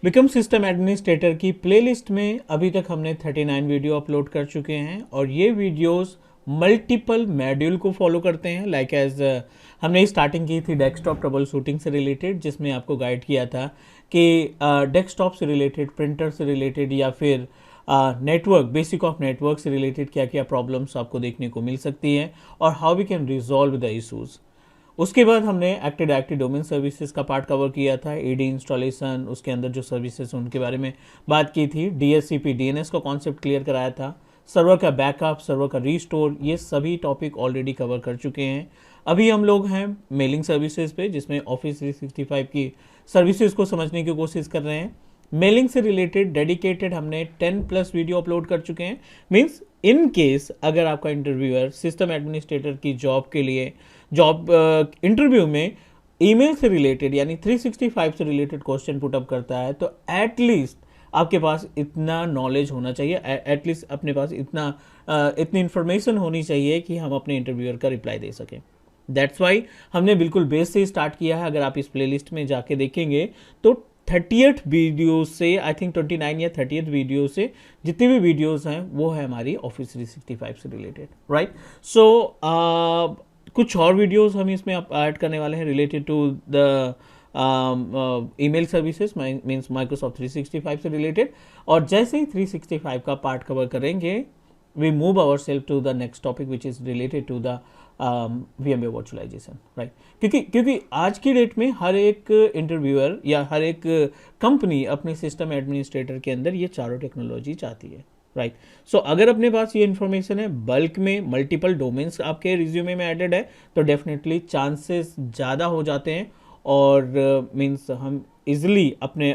Become system administrator की playlist में अभी तक हमने 39 वीडियो अपलोड कर चुके हैं और ये वीडियोस मल्टीपल मॉड्यूल को फॉलो करते हैं। लाइक एज हमने स्टार्टिंग की थी डेस्कटॉप ट्रबल शूटिंग से रिलेटेड, जिसमें आपको गाइड किया था कि डेस्कटॉप से रिलेटेड, प्रिंटर से रिलेटेड या फिर नेटवर्क, बेसिक ऑफ नेटवर्क से रिलेटेड क्या क्या प्रॉब्लम्स आपको देखने को मिल सकती है और how we can resolve the issues. उसके बाद हमने एक्टिव डायरेक्टरी डोमेन सर्विसेज का पार्ट कवर किया था, एडी इंस्टॉलेशन, उसके अंदर जो सर्विसेज उनके बारे में बात की थी, डीएचसीपी डीएनएस का कॉन्सेप्ट क्लियर कराया था, सर्वर का बैकअप, सर्वर का रीस्टोर, ये सभी टॉपिक ऑलरेडी कवर कर चुके हैं। अभी हम लोग हैं मेलिंग सर्विसेज पे, जिसमें ऑफिस 365 की सर्विसेज को समझने की कोशिश कर रहे हैं। मेलिंग से रिलेटेड डेडिकेटेड हमने 10+ वीडियो अपलोड कर चुके हैं। मीन्स इन केस अगर आपका इंटरव्यूअर सिस्टम एडमिनिस्ट्रेटर की जॉब के लिए जॉब इंटरव्यू में ईमेल से रिलेटेड यानी 365 से रिलेटेड क्वेश्चन पुटअप करता है, तो एटलीस्ट आपके पास इतना नॉलेज होना चाहिए, एटलीस्ट अपने पास इतनी इंफॉर्मेशन होनी चाहिए कि हम अपने इंटरव्यूअर का रिप्लाई दे सकें। दैट्स वाई हमने बिल्कुल बेस से स्टार्ट किया है। अगर आप इस प्लेलिस्ट में जाके देखेंगे तो 30th वीडियो से, आई थिंक 29 या 30th वीडियो से जितनी भी वीडियोस हैं वो है हमारी ऑफिस 365 से रिलेटेड, राइट। सो कुछ और वीडियोस हम इसमें ऐड करने वाले हैं related to the email services, means Microsoft 365 से रिलेटेड। और जैसे ही 365 का पार्ट कवर करेंगे, we move our self to the next topic which is related to the VMware virtualization, right. क्योंकि आज की डेट में हर एक इंटरव्यूअर या हर एक कंपनी अपने सिस्टम एडमिनिस्ट्रेटर के अंदर ये चारों टेक्नोलॉजी चाहती है, राइट। सो अगर अपने पास ये इन्फॉर्मेशन है, बल्क में मल्टीपल डोमेन्स आपके रिज्यूमे में एडेड है, तो डेफिनेटली चांसेस ज़्यादा हो जाते हैं और मीन्स हम इजिली अपने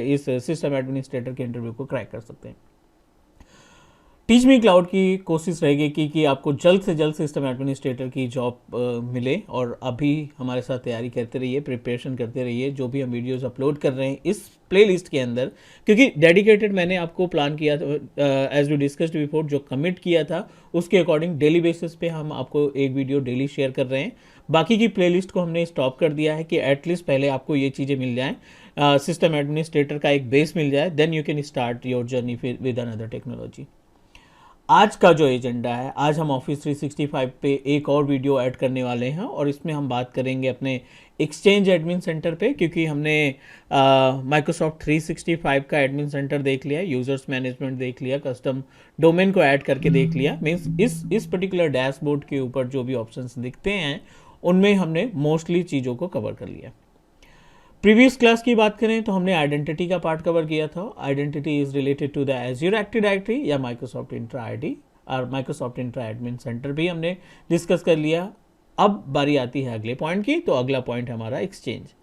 इस सिस्टम एडमिनिस्ट्रेटर के इंटरव्यू को क्रैक कर सकते हैं। टीच मी क्लाउड की कोशिश रहेगी कि आपको जल्द से जल्द सिस्टम एडमिनिस्ट्रेटर की जॉब मिले, और अभी हमारे साथ तैयारी करते रहिए, प्रिपरेशन करते रहिए। जो भी हम वीडियोस अपलोड कर रहे हैं इस प्लेलिस्ट के अंदर, क्योंकि डेडिकेटेड मैंने आपको प्लान किया था, एज वी डिस्कस्ड बिफोर, जो कमिट किया था उसके अकॉर्डिंग डेली बेसिस पे हम आपको एक वीडियो डेली शेयर कर रहे हैं। बाकी की प्लेलिस्ट को हमने स्टॉप कर दिया है कि एटलीस्ट पहले आपको ये चीज़ें मिल जाएँ, सिस्टम एडमिनिस्ट्रेटर का एक बेस मिल जाए, then you can start your journey with another technology. आज का जो एजेंडा है, आज हम ऑफिस 365 पे एक और वीडियो ऐड करने वाले हैं और इसमें हम बात करेंगे अपने एक्सचेंज एडमिन सेंटर पे, क्योंकि हमने माइक्रोसॉफ्ट 365 का एडमिन सेंटर देख लिया, यूजर्स मैनेजमेंट देख लिया, कस्टम डोमेन को ऐड करके देख लिया। मीन्स इस पर्टिकुलर डैशबोर्ड के ऊपर जो भी ऑप्शंस दिखते हैं उनमें हमने मोस्टली चीज़ों को कवर कर लिया। प्रीवियस क्लास की बात करें तो हमने आइडेंटिटी का पार्ट कवर किया था। Identity is related to the azure active directory या माइक्रोसॉफ्ट इंट्रा आईडी और माइक्रोसॉफ्ट इंट्रा एडमिन सेंटर भी हमने डिस्कस कर लिया। अब बारी आती है अगले पॉइंट की, तो अगला पॉइंट है हमारा एक्सचेंज।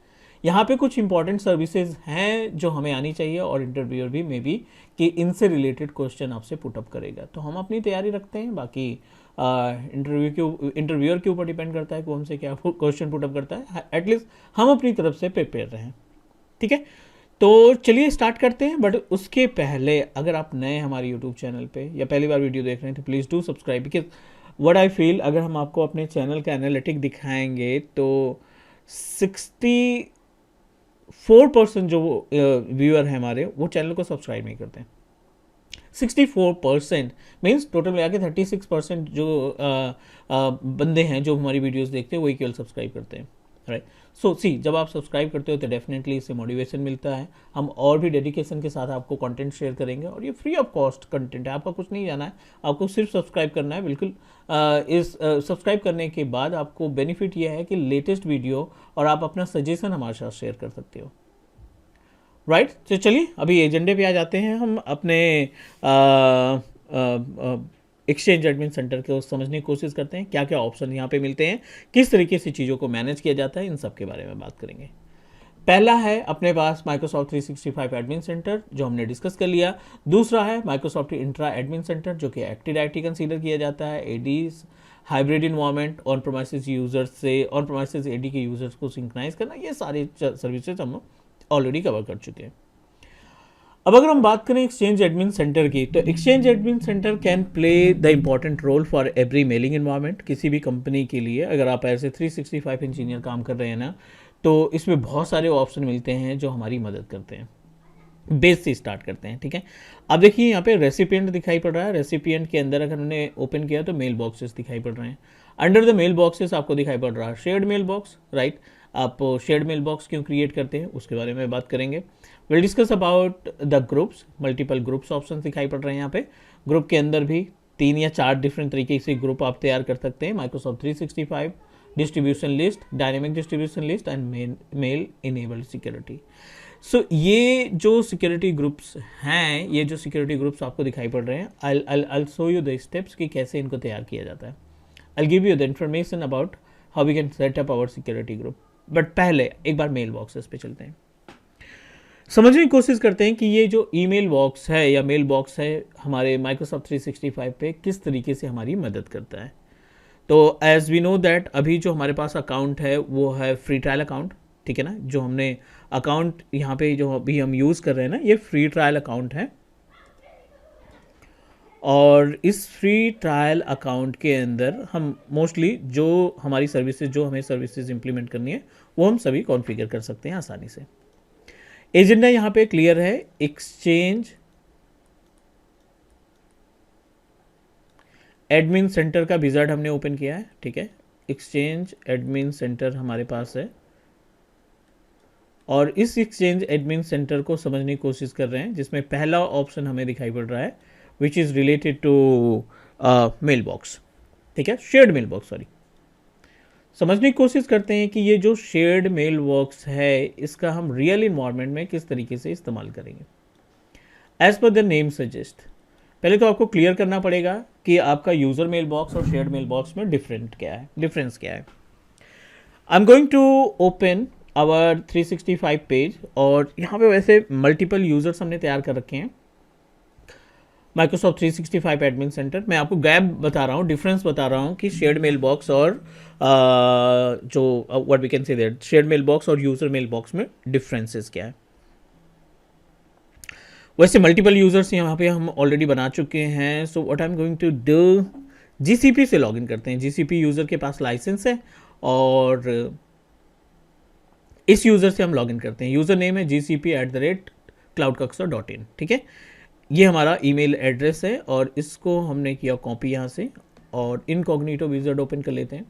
यहाँ पे कुछ इंपॉर्टेंट सर्विसेज हैं जो हमें आनी चाहिए और इंटरव्यूअर भी मे बी कि इनसे रिलेटेड क्वेश्चन आपसे पुटअप करेगा, तो हम अपनी तैयारी रखते हैं। बाकी इंटरव्यूअर के ऊपर डिपेंड करता है कि हमसे क्या क्वेश्चन पुटअप करता है, एटलीस्ट हम अपनी तरफ से प्रिपेयर रहें, ठीक है। तो चलिए स्टार्ट करते हैं। बट उसके पहले अगर आप नए हमारे यूट्यूब चैनल पे या पहली बार वीडियो देख रहे हैं तो please do subscribe, because what I feel, अगर हम आपको अपने चैनल का एनालिटिक दिखाएंगे तो 64% जो व्यूअर हैं हमारे, वो चैनल को सब्सक्राइब नहीं करते हैं। 64% मीन्स टोटल में आके 36% जो बंदे हैं जो हमारी वीडियोस देखते हैं वही केवल सब्सक्राइब करते हैं, राइट। सो सी, जब आप सब्सक्राइब करते हो तो डेफिनेटली इससे मोटिवेशन मिलता है। हम और भी डेडिकेशन के साथ आपको कंटेंट शेयर करेंगे और ये फ्री ऑफ कॉस्ट कंटेंट है, आपका कुछ नहीं जाना है, आपको सिर्फ सब्सक्राइब करना है। बिल्कुल इस सब्सक्राइब करने के बाद आपको बेनिफिट यह है कि लेटेस्ट वीडियो और आप अपना सजेशन हमारे साथ शेयर कर सकते हो, राइट। तो चलिए अभी एजेंडे पे आ जाते हैं। हम अपने एक्सचेंज एडमिन सेंटर को समझने की कोशिश करते हैं, क्या क्या ऑप्शन यहाँ पे मिलते हैं, किस तरीके से चीज़ों को मैनेज किया जाता है, इन सब के बारे में बात करेंगे। पहला है अपने पास माइक्रोसॉफ्ट 365 एडमिन सेंटर, जो हमने डिस्कस कर लिया। दूसरा है माइक्रोसॉफ्ट इंट्रा एडमिन सेंटर, जो कि एक्टिव डायरेक्टरी कंसीडर किया जाता है। AD's hybrid environment, on premises users से ऑन प्रोमाइसेस एडी के यूजर्स को सिंक्रोनाइज करना, ये सारी सर्विसेज हम ऑलरेडी कवर कर चुके हैं। अब अगर हम बात करें एक्सचेंज एडमिन सेंटर की, तो exchange admin center can play the important role for every mailing environment. किसी भी कंपनी के लिए अगर आप ऐसे 365 इंजीनियर काम कर रहे हैं ना, तो इसमें बहुत सारे ऑप्शन मिलते हैं जो हमारी मदद करते हैं। बेस से स्टार्ट करते हैं, ठीक है। अब देखिए यहाँ पे रेसिपिएंट दिखाई पड़ रहा है, रेसिपिएंट के अंदर अगर हमने ओपन किया तो मेल बॉक्सेस दिखाई पड़ रहे हैं। अंडर द मेल बॉक्सेस आपको दिखाई पड़ रहा है शेयर्ड मेल बॉक्स, राइट। आप शेयर्ड मेल बॉक्स क्यों क्रिएट करते हैं उसके बारे में बात करेंगे। Will discuss about the groups, multiple groups option दिखाई पड़ रहे हैं यहाँ पे। ग्रुप के अंदर भी 3 या 4 डिफरेंट तरीके से ग्रुप आप तैयार कर सकते हैं। Microsoft 365 distribution list, dynamic distribution list and mail enabled security. So ये जो सिक्योरिटी ग्रुप्स हैं, ये जो सिक्योरिटी ग्रुप्स आपको दिखाई पड़ रहे हैं, I'll show you the steps कि कैसे इनको तैयार किया जाता है। I'll give you the information about how we can set up our security group। But पहले एक बार मेल बॉक्सेस पे चलते हैं, समझने की कोशिश करते हैं कि ये जो ईमेल बॉक्स है या मेल बॉक्स है हमारे माइक्रोसॉफ्ट 365 पे किस तरीके से हमारी मदद करता है। तो एज वी नो दैट अभी जो हमारे पास अकाउंट है वो है फ्री ट्रायल अकाउंट, ठीक है ना। जो हमने अकाउंट यहाँ पे जो अभी हम यूज़ कर रहे हैं ना, ये फ्री ट्रायल अकाउंट है। और इस फ्री ट्रायल अकाउंट के अंदर हम मोस्टली जो हमारी सर्विसेज, जो हमें सर्विसेज इंप्लीमेंट करनी है वो हम सभी कॉन्फ़िगर कर सकते हैं आसानी से। एजेंडा यहाँ पे क्लियर है, एक्सचेंज एडमिन सेंटर का विजार्ड हमने ओपन किया है, ठीक है। एक्सचेंज एडमिन सेंटर हमारे पास है और इस एक्सचेंज एडमिन सेंटर को समझने की कोशिश कर रहे हैं, जिसमें पहला ऑप्शन हमें दिखाई पड़ रहा है which is related to mailbox, ठीक है, शेयर्ड मेल बॉक्स, सॉरी। समझने की कोशिश करते हैं कि ये जो शेयर्ड मेल बॉक्स है इसका हम रियल इन्वायरमेंट में किस तरीके से इस्तेमाल करेंगे। As per the name suggest, पहले तो आपको क्लियर करना पड़ेगा कि आपका यूज़र मेल बॉक्स और शेयर्ड मेल बॉक्स में डिफरेंस क्या है। I am going to open our 365 page और यहाँ पे वैसे मल्टीपल यूजर्स हमने तैयार कर रखे हैं माइक्रोसॉफ्ट 365 एडमिन सेंटर। मैं आपको गैप बता रहा हूँ, डिफरेंस बता रहा हूँ कि शेयर्ड मेल बॉक्स और जो what we can say that shared mailbox और यूजर मेल बॉक्स में डिफरेंसेस क्या है। वैसे मल्टीपल यूजर्स यहाँ पे हम ऑलरेडी बना चुके हैं। So what I am going to do, GCP से लॉगिन करते हैं। जीसीपी यूजर के पास लाइसेंस है और इस यूजर से हम लॉगिन करते हैं। यूजर नेम है gcp@cloudcoxa.in, ठीक है। ये हमारा ईमेल एड्रेस है और इसको हमने किया कॉपी यहाँ से और इनकॉग्निटो विजार्ड ओपन कर लेते हैं।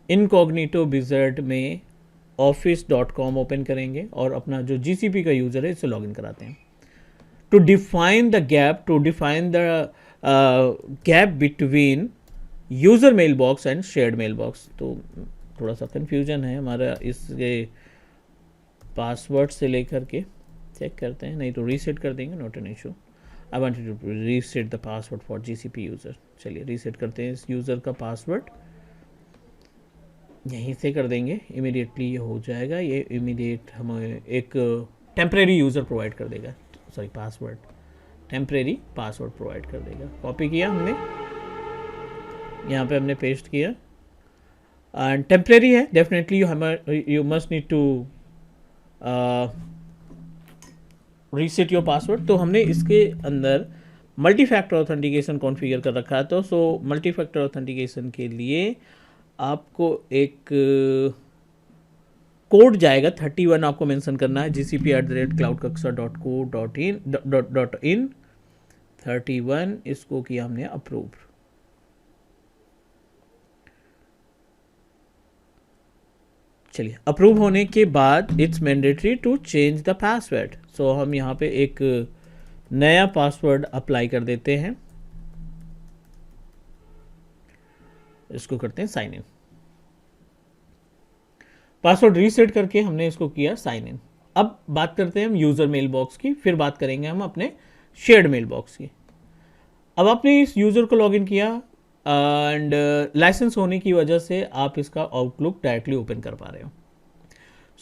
इनकॉग्निटो विजार्ड में office.com ओपन करेंगे और अपना जो जीसीपी का यूज़र है इससे लॉगिन कराते हैं। To define the gap between user mailbox and shared mailbox, तो थोड़ा सा कन्फ्यूजन है हमारा इसके पासवर्ड से लेकर के, चेक करते हैं, नहीं तो रीसेट कर देंगे, not an issue. I wanted to reset the password for GCP user. चलिए रीसेट करते हैं इस यूज़र का पासवर्ड, यहीं से कर देंगे, इमीडिएटली ये हो जाएगा। ये इमीडिएट हमें एक टेम्परेरी यूज़र प्रोवाइड कर देगा, sorry password, temporary password provide कर देगा। कॉपी किया हमने, यहाँ पे हमने पेस्ट किया एंड टेम्परेरी है, definitely you must need to reset your password. तो हमने इसके अंदर मल्टी फैक्टर ऑथेंटिकेशन कॉन्फ़िगर कर रखा है। तो सो मल्टी फैक्टर ऑथेंटिकेशन के लिए आपको एक कोड जाएगा 31, आपको मेंशन करना है gcp@cloudcoxa.co.in 31, इसको किया हमने अप्रूव। चलिए अप्रूव होने के बाद it's mandatory to change the password. So हम यहाँ पे एक नया पासवर्ड अप्लाई कर देते हैं, इसको करते हैं साइन इन। पासवर्ड रीसेट करके हमने इसको किया साइन इन। अब बात करते हैं हम यूज़र मेल बॉक्स की, फिर बात करेंगे हम अपने शेयर्ड मेल बॉक्स की। अब आपने इस यूज़र को लॉगिन किया एंड लाइसेंस होने की वजह से आप इसका आउटलुक डायरेक्टली ओपन कर पा रहे हो।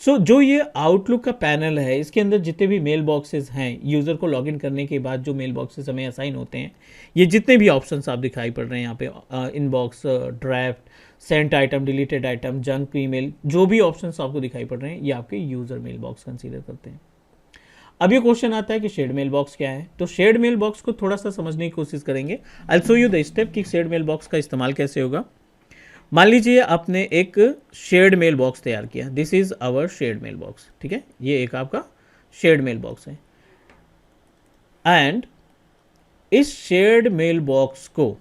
सो जो ये आउटलुक का पैनल है, इसके अंदर जितने भी मेल बॉक्सेस हैं, यूज़र को लॉगिन करने के बाद जो मेल बॉक्सेस हमें असाइन होते हैं, ये जितने भी ऑप्शंस आप दिखाई पड़ रहे हैं यहाँ पे, inbox, draft, sent item, deleted item, junk email, जो भी ऑप्शंस आपको दिखाई पड़ रहे हैं ये आपके यूज़र मेल बॉक्स कंसीडर करते हैं। अब ये क्वेश्चन आता है कि शेयर्ड मेल बॉक्स क्या है। तो शेयर्ड मेल बॉक्स को थोड़ा सा समझने की कोशिश करेंगे। I will show you the step कि शेयर्ड मेल बॉक्स का इस्तेमाल कैसे होगा। मान लीजिए आपने एक शेयर्ड मेल बॉक्स तैयार किया, this is our shared mailbox, ठीक है, ये एक आपका शेयर्ड मेल बॉक्स है। एंड इस शेयर्ड मेल बॉक्स को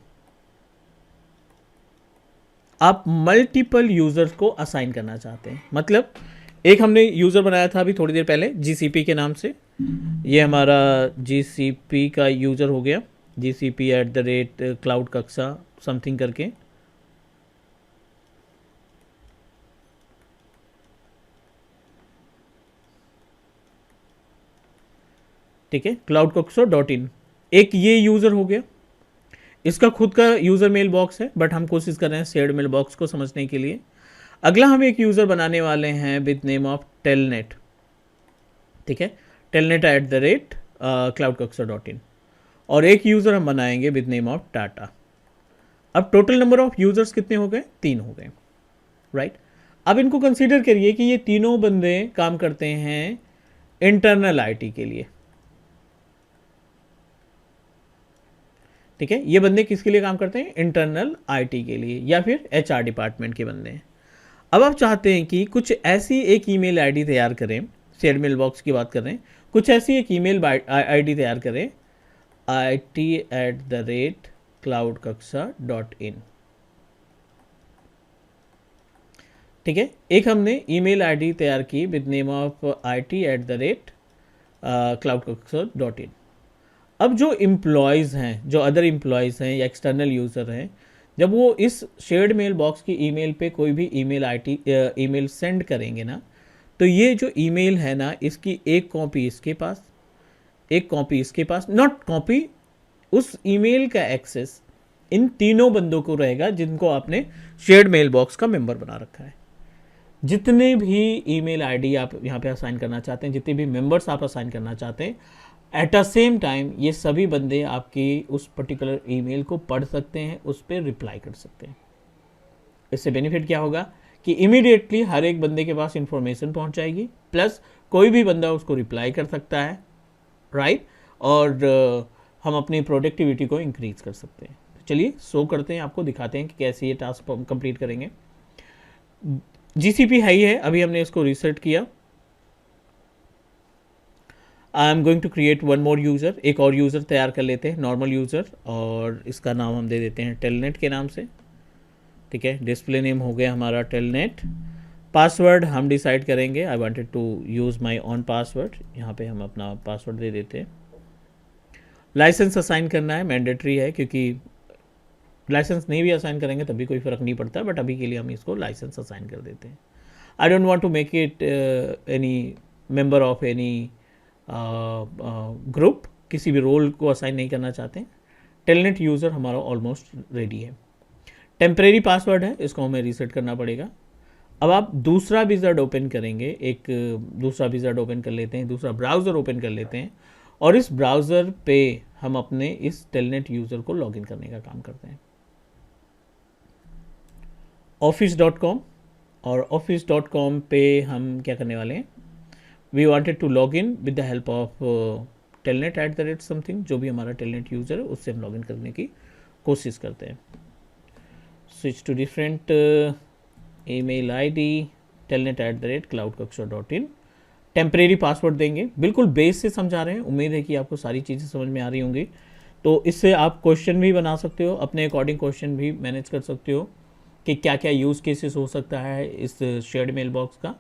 आप मल्टीपल यूजर्स को असाइन करना चाहते हैं। मतलब एक हमने यूजर बनाया था अभी थोड़ी देर पहले जीसीपी के नाम से, ये हमारा जीसीपी का यूजर हो गया, gcp@cloud-कक्षा समथिंग करके। ठीक है, cloud-कक्षा.in एक ये यूजर हो गया। इसका खुद का यूजर मेल बॉक्स है, बट हम कोशिश कर रहे हैं शेयर्ड मेल बॉक्स को समझने के लिए। अगला हम एक यूजर बनाने वाले हैं विद नेम ऑफ टेलनेट। ठीक है, telnet@cloud-कक्षा.in और एक यूजर हम बनाएंगे विद नेम ऑफ टाटा। अब टोटल नंबर ऑफ यूजर्स कितने हो गए? 3 हो गए, राइट। अब इनको कंसीडर करिए कि ये तीनों बंदे काम करते हैं इंटरनल आईटी के लिए। ठीक है, ये बंदे किसके लिए काम करते हैं? इंटरनल आईटी के लिए, या फिर एचआर डिपार्टमेंट के बंदे हैं। अब आप चाहते हैं कि कुछ ऐसी एक ईमेल आईडी तैयार करें, शेयर मेल बॉक्स की बात कर रहे हैं, कुछ ऐसी एक ईमेल आईडी तैयार करें it@cloud-कक्षा.in। ठीक है, एक हमने ईमेल आईडी तैयार की विद नेम ऑफ it@cloud-कक्षा.in। अब जो एम्प्लॉयज़ हैं, जो अदर एम्प्लॉयज़ हैं या एक्सटर्नल यूज़र हैं, जब वो इस शेयर्ड मेल बॉक्स की ईमेल पे कोई भी ईमेल सेंड करेंगे ना, तो ये जो ईमेल है ना, इसकी एक कॉपी इसके पास, एक कॉपी इसके पास, नॉट कॉपी, उस ईमेल का एक्सेस इन तीनों बंदों को रहेगा जिनको आपने शेयर्ड मेल बॉक्स का मेंबर बना रखा है। जितने भी ईमेल आईडी आप यहाँ पे असाइन करना चाहते हैं, जितने भी मेंबर्स आप असाइन करना चाहते हैं, एट अ सेम टाइम ये सभी बंदे आपकी उस पर्टिकुलर ईमेल को पढ़ सकते हैं, उस पर रिप्लाई कर सकते हैं। इससे बेनिफिट क्या होगा कि इमीडिएटली हर एक बंदे के पास इंफॉर्मेशन पहुंच जाएगी, प्लस कोई भी बंदा उसको रिप्लाई कर सकता है, राइट। और हम अपनी प्रोडक्टिविटी को इंक्रीज कर सकते हैं। तो चलिए शो करते हैं, आपको दिखाते हैं कि कैसे ये टास्क कंप्लीट करेंगे। जीसीपी है, अभी हमने इसको रीसेट किया। I am going to create one more user, एक और यूज़र तैयार कर लेते हैं, नॉर्मल यूज़र, और इसका नाम हम दे देते हैं टेलनेट के नाम से। ठीक है, डिस्प्ले नेम हो गया हमारा टेलनेट। पासवर्ड हम डिसाइड करेंगे, I wanted to use my own password, यहाँ पे हम अपना पासवर्ड दे देते हैं। लाइसेंस असाइन करना है, मैंडेटरी है, क्योंकि लाइसेंस नहीं भी असाइन करेंगे तभी कोई फ़र्क नहीं पड़ता, बट अभी के लिए हम इसको लाइसेंस असाइन कर देते हैं। I don't want to make it any member of any group, किसी भी रोल को असाइन नहीं करना चाहते हैं। टेलनेट यूज़र हमारा ऑलमोस्ट रेडी है। टेम्परेरी पासवर्ड है, इसको हमें रीसेट करना पड़ेगा। अब आप दूसरा विज़ार्ड ओपन करेंगे, एक दूसरा विज़ार्ड ओपन कर लेते हैं, दूसरा ब्राउज़र ओपन कर लेते हैं, और इस ब्राउज़र पे हम अपने इस टेलनेट यूज़र को लॉगिन करने का काम करते हैं। office.com, और office.com पे हम क्या करने वाले हैं, we wanted to log in with the help of telnet@something, जो भी हमारा टेलनेट यूज़र है उससे हम लॉगिन करने की कोशिश करते हैं। Switch to different email ID, telnet@cloud-कक्षा.in। टेम्परेरी पासवर्ड देंगे, बिल्कुल बेस से समझा रहे हैं, उम्मीद है कि आपको सारी चीज़ें समझ में आ रही होंगी। तो इससे आप क्वेश्चन भी बना सकते हो, अपने अकॉर्डिंग क्वेश्चन भी मैनेज कर सकते हो कि क्या क्या यूज़ केसेस हो सकता है इस शेयर्ड मेल बॉक्स का।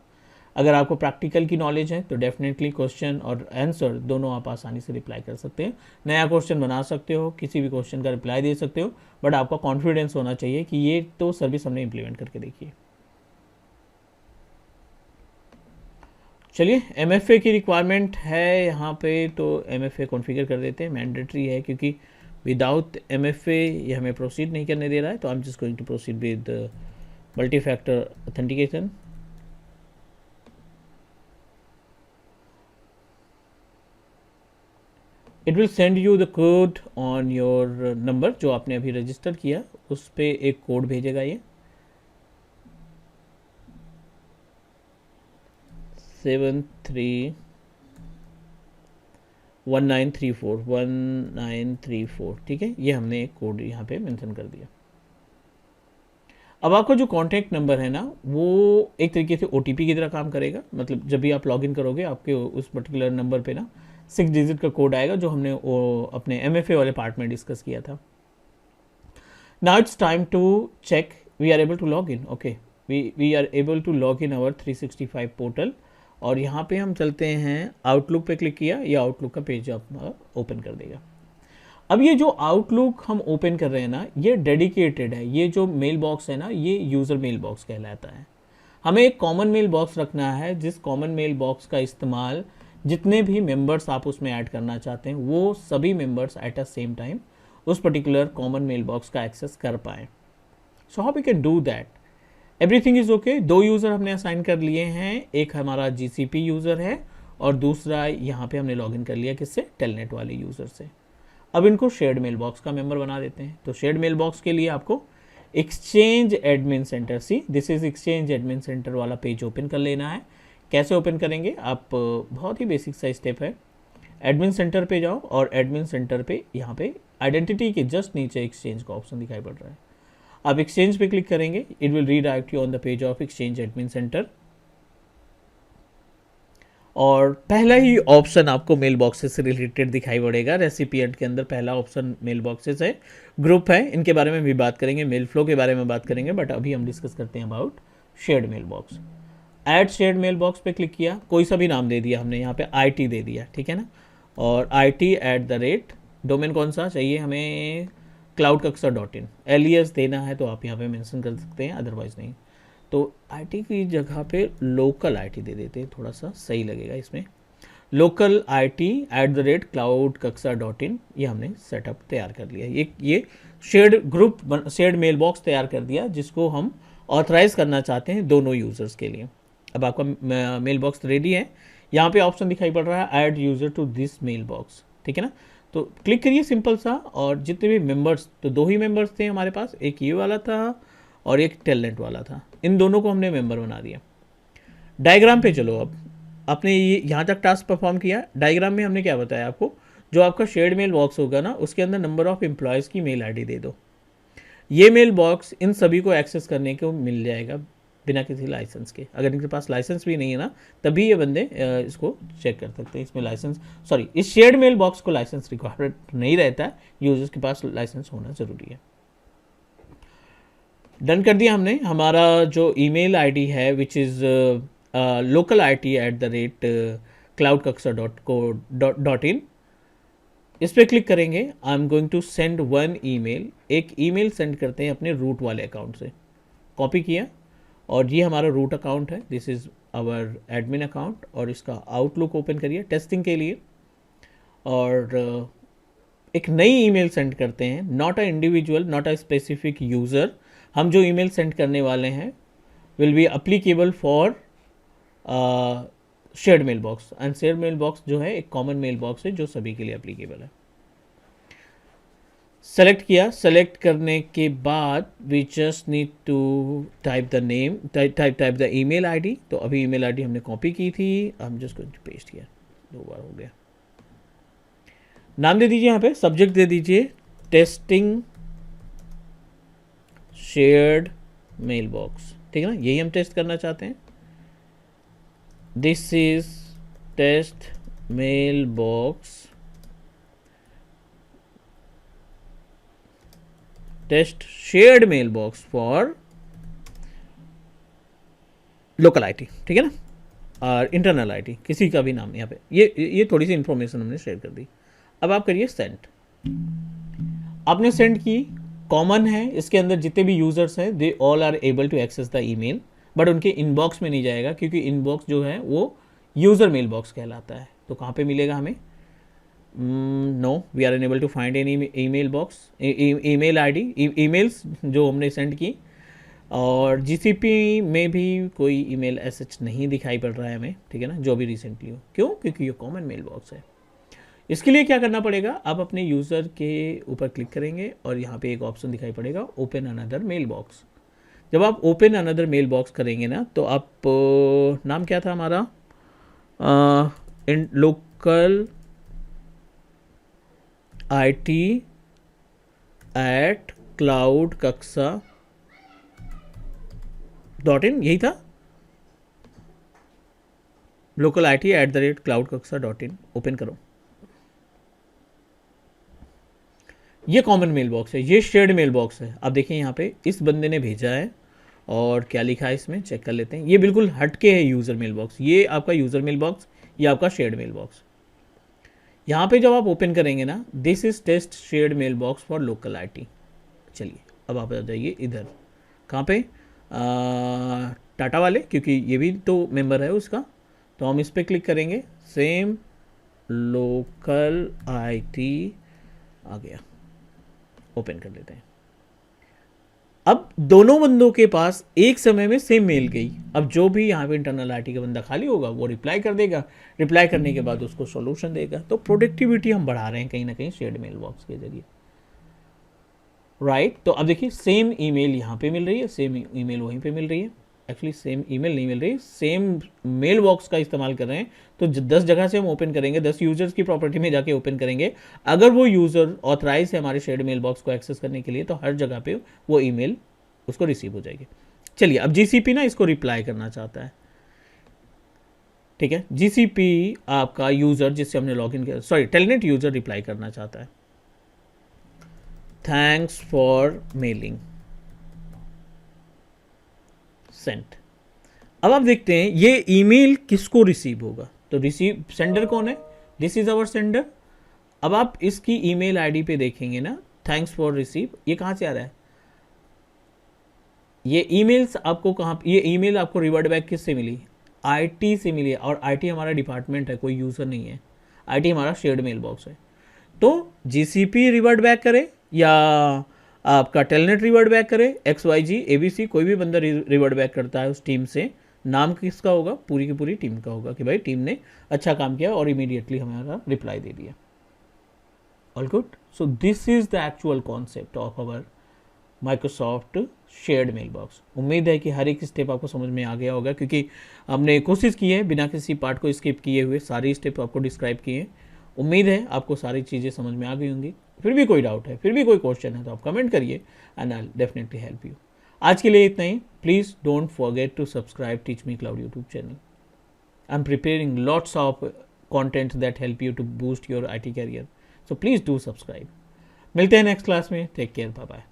अगर आपको प्रैक्टिकल की नॉलेज है तो डेफिनेटली क्वेश्चन और आंसर दोनों आप आसानी से रिप्लाई कर सकते हैं। नया क्वेश्चन बना सकते हो, किसी भी क्वेश्चन का रिप्लाई दे सकते हो, बट आपका कॉन्फिडेंस होना चाहिए कि ये तो सर्विस हमने इम्प्लीमेंट करके देखी है। चलिए, MFA की रिक्वायरमेंट है यहाँ पे, तो MFA कॉन्फ़िगर कर देते हैं, मैंडेटरी है, क्योंकि विदाउट MFA ये हमें प्रोसीड नहीं करने दे रहा है। तो I am just going to proceed with multi factor authentication. It will send you the code on your number, जो आपने अभी रजिस्टर किया उस पर एक कोड भेजेगा ये 731934। ठीक है, ये हमने एक कोड यहाँ पे मेंशन कर दिया। अब आपका जो कॉन्टैक्ट नंबर है ना, वो एक तरीके से OTP की तरह काम करेगा। मतलब जब भी आप लॉगिन करोगे, आपके उस पर्टिकुलर नंबर पे ना 6 डिजिट का कोड आएगा जो हमने वो अपने MFA वाले पार्ट में डिस्कस किया था. Now it's time to check we are able to log in. Okay, we are able to log in our 365 portal. और यहाँ पे हम चलते हैं आउटलुक पे क्लिक किया, ये आउटलुक का पेज आप ओपन कर देगा. अब ये जो आउटलुक हम ओपन कर रहे हैं ना, ये डेडिकेटेड है. ये जो मेल बॉक्स है ना, ये यूज़र मेल बॉक्स कहलाता है. हमें एक कॉमन मेल बॉक्स रखना है, जिस कॉमन मेल बॉक्स का इस्तेमाल जितने भी मेंबर्स आप उसमें ऐड करना चाहते हैं वो सभी members at a same time उस पर्टिकुलर कॉमन मेल बॉक्स का एक्सेस कर पाएँ. So how we can do that. Everything is okay. 2 user हमने असाइन कर लिए हैं, एक हमारा GCP यूज़र है और दूसरा यहाँ पे हमने लॉगिन कर लिया किससे, टेलनेट वाले यूज़र से. अब इनको शेयर्ड मेल बॉक्स का मेंबर बना देते हैं. तो शेयर्ड मेल बॉक्स के लिए आपको exchange admin centre, see this is exchange admin centre वाला पेज ओपन कर लेना है. कैसे ओपन करेंगे आप, बहुत ही बेसिक सा स्टेप है. एडमिन सेंटर पे जाओ और एडमिन सेंटर पे यहाँ पे आइडेंटिटी के जस्ट नीचे एक्सचेंज का ऑप्शन दिखाई पड़ रहा है. आप एक्सचेंज पे क्लिक करेंगे, it will redirect you on the page of exchange admin centre. और पहला ही ऑप्शन आपको मेल बॉक्सेस से रिलेटेड दिखाई पड़ेगा. रेसिपिएंट के अंदर पहला ऑप्शन मेल बॉक्सेस है, ग्रुप है, इनके बारे में भी बात करेंगे, मेल फ्लो के बारे में बात करेंगे, बट अभी हम डिस्कस करते हैं about shared mailbox. Add shared mailbox पे क्लिक किया, कोई सा भी नाम दे दिया हमने, यहाँ पे IT दे दिया, ठीक है ना. और IT@, डोमेन कौन सा चाहिए हमें, cloudkaksa.in. एलियस देना है तो आप यहाँ पे मेंशन कर सकते हैं, अदरवाइज नहीं. तो IT की जगह पे लोकल IT दे देते हैं, थोड़ा सा सही लगेगा इसमें. लोकल IT@cloudkaksa.in ये हमने सेटअप तैयार कर लिया. ये shared group, shared mailbox तैयार कर दिया जिसको हम ऑथराइज करना चाहते हैं दोनों यूज़र्स के लिए. अब आपका मेल बॉक्स रेडी है. यहाँ पे ऑप्शन दिखाई पड़ रहा है add user to this mailbox, ठीक है ना. तो क्लिक करिए सिंपल सा. और जितने भी मेंबर्स, तो 2 ही मेंबर्स थे हमारे पास, एक ये वाला था और एक टेलनेट वाला था. इन दोनों को हमने मेंबर बना दिया. डायग्राम पे चलो. अब आपने ये यहाँ तक टास्क परफॉर्म किया. डायग्राम में हमने क्या बताया आपको, जो आपका शेयर्ड मेल बॉक्स होगा ना, उसके अंदर नंबर ऑफ एम्प्लॉयज़ की मेल ID दे दो. ये मेल बॉक्स इन सभी को एक्सेस करने को मिल जाएगा बिना किसी लाइसेंस के. अगर इनके पास लाइसेंस भी नहीं है ना, तभी ये बंदे इसको चेक कर सकते हैं. इसमें लाइसेंस, सॉरी, इस शेयर्ड मेल बॉक्स को लाइसेंस रिक्वायर्ड नहीं रहता है, यूजर्स के पास लाइसेंस होना ज़रूरी है. डन कर दिया हमने. हमारा जो ईमेल ID है विच इज़ localIT@cloudkaksa.co.in, इस पर क्लिक करेंगे. I am going to send 1 email. एक ईमेल सेंड करते हैं अपने रूट वाले अकाउंट से. कॉपी किया और ये हमारा रूट अकाउंट है, this is our admin account. और इसका आउटलुक ओपन करिए टेस्टिंग के लिए. और एक नई ईमेल सेंड करते हैं, not a individual, not a specific user. हम जो ईमेल सेंड करने वाले हैं will be applicable for shared mailbox. And shared mailbox जो है एक कॉमन मेल बॉक्स है जो सभी के लिए अप्लीकेबल है. सेलेक्ट किया. सेलेक्ट करने के बाद we just need to type the name, type the email ID. तो अभी ईमेल ID हमने कॉपी की थी, हम जस्ट गोइंग टू पेस्ट किया. 2 बार हो गया. नाम दे दीजिए, यहाँ पे सब्जेक्ट दे दीजिए टेस्टिंग शेयर्ड मेल बॉक्स, ठीक है ना. यही हम टेस्ट करना चाहते हैं. This is test mailbox, test shared mailbox for local IT, ठीक है ना, और इंटरनल IT, किसी का भी नाम यहाँ पे. ये थोड़ी सी इंफॉर्मेशन हमने शेयर कर दी. अब आप करिए सेंड. आपने सेंड की, कॉमन है, इसके अंदर जितने भी यूजर्स हैं they all are able to access the email, but उनके इनबॉक्स में नहीं जाएगा क्योंकि इनबॉक्स जो है वो यूज़र मेल बॉक्स कहलाता है. तो कहाँ पे मिलेगा हमें, no we are unable to find any email box, email ID, emails जो हमने सेंड की. और GCP में भी कोई ईमेल एसएच नहीं दिखाई पड़ रहा है हमें, ठीक है ना, जो भी रिसेंटली हो. क्यों, क्योंकि ये कॉमन मेल बॉक्स है. इसके लिए क्या करना पड़ेगा, आप अपने यूज़र के ऊपर क्लिक करेंगे और यहाँ पे एक ऑप्शन दिखाई पड़ेगा ओपन अनदर मेल बॉक्स. जब आप ओपन अनदर मेल बॉक्स करेंगे ना, तो आप नाम क्या था हमारा, इन लोकल IT@cloudkaksa.in, यही था. localIT@cloudkaksa.in ओपन करो. ये कॉमन मेल बॉक्स है, ये शेयर्ड मेल बॉक्स है। अब देखिए यहाँ पे इस बंदे ने भेजा है और क्या लिखा है इसमें, चेक कर लेते हैं। ये बिल्कुल हटके है यूज़र मेल बॉक्स, ये आपका यूज़र मेल बॉक्स, ये आपका शेयर्ड मेल बॉक्स। यहाँ पे जब आप ओपन करेंगे ना, this is test shared mailbox for local IT. चलिए अब आप आ जाइए इधर, कहाँ पे, टाटा वाले, क्योंकि ये भी तो मेंबर है उसका, तो हम इस पर क्लिक करेंगे। सेम लोकल आईटी आ गया, ओपन कर लेते हैं। अब दोनों बंदों के पास एक समय में सेम मेल गई। अब जो भी यहाँ पे इंटरनल आईटी का बंदा खाली होगा वो रिप्लाई कर देगा, रिप्लाई करने के बाद उसको सॉल्यूशन देगा। तो प्रोडक्टिविटी हम बढ़ा रहे हैं कहीं ना कहीं शेयर्ड मेल बॉक्स के जरिए, राइट। तो अब देखिए सेम ईमेल यहाँ पे मिल रही है, सेम ईमेल वहीं पे मिल रही है। एक्चुअली सेम ईमेल नहीं मिल रही, सेम मेल बॉक्स का इस्तेमाल कर रहे हैं। तो 10 जगह से हम ओपन करेंगे, 10 यूजर्स की प्रॉपर्टी में जाके ओपन करेंगे। अगर वो यूजर ऑथराइज है हमारे शेयर्ड मेल बॉक्स को एक्सेस करने के लिए, तो हर जगह पे वो ईमेल उसको रिसीव हो जाएगी। चलिए अब जीसीपी ना इसको रिप्लाई करना चाहता है, ठीक है। जीसीपी आपका यूजर जिससे हमने लॉगिन किया, सॉरी टेलनेट यूजर रिप्लाई करना चाहता है, थैंक्स फॉर मेलिंग, सेंट। अब आप देखते हैं ये ईमेल किसको रिसीव होगा, तो रिसीव सेंडर कौन है, दिस इज आवर सेंडर। अब आप इसकी ईमेल आईडी पे देखेंगे ना, थैंक्स फॉर रिसीव, ये कहां से आ रहा है, ये ईमेल्स आपको कहां, ये ईमेल आपको रिवर्ट बैक किससे मिली, आईटी से मिली है। और आईटी हमारा डिपार्टमेंट है, कोई यूजर नहीं है, आईटी हमारा शेयर्ड मेल बॉक्स है। तो जीसीपी रिवर्ट बैक करे या आपका टेलनेट रिवर्ट बैक करे, XYZ ABC कोई भी बंदा रिवर्ट बैक करता है उस टीम से, नाम किसका होगा, पूरी की पूरी टीम का होगा कि भाई टीम ने अच्छा काम किया और इमीडिएटली हमारा रिप्लाई दे दिया। All good. So this is the actual concept of our Microsoft shared mailbox. उम्मीद है कि हर एक स्टेप आपको समझ में आ गया होगा, क्योंकि हमने कोशिश की है बिना किसी पार्ट को स्किप किए हुए सारी स्टेप आपको डिस्क्राइब किए। उम्मीद है आपको सारी चीज़ें समझ में आ गई होंगी। फिर भी कोई डाउट है, फिर भी कोई क्वेश्चन है, तो आप कमेंट करिए and I definitely help you. आज के लिए इतना ही। Please don't forget to subscribe teach me cloud YouTube channel. I am preparing lots of content that help you to boost your IT career, so please do subscribe. मिलते हैं next class में, take care, bye bye.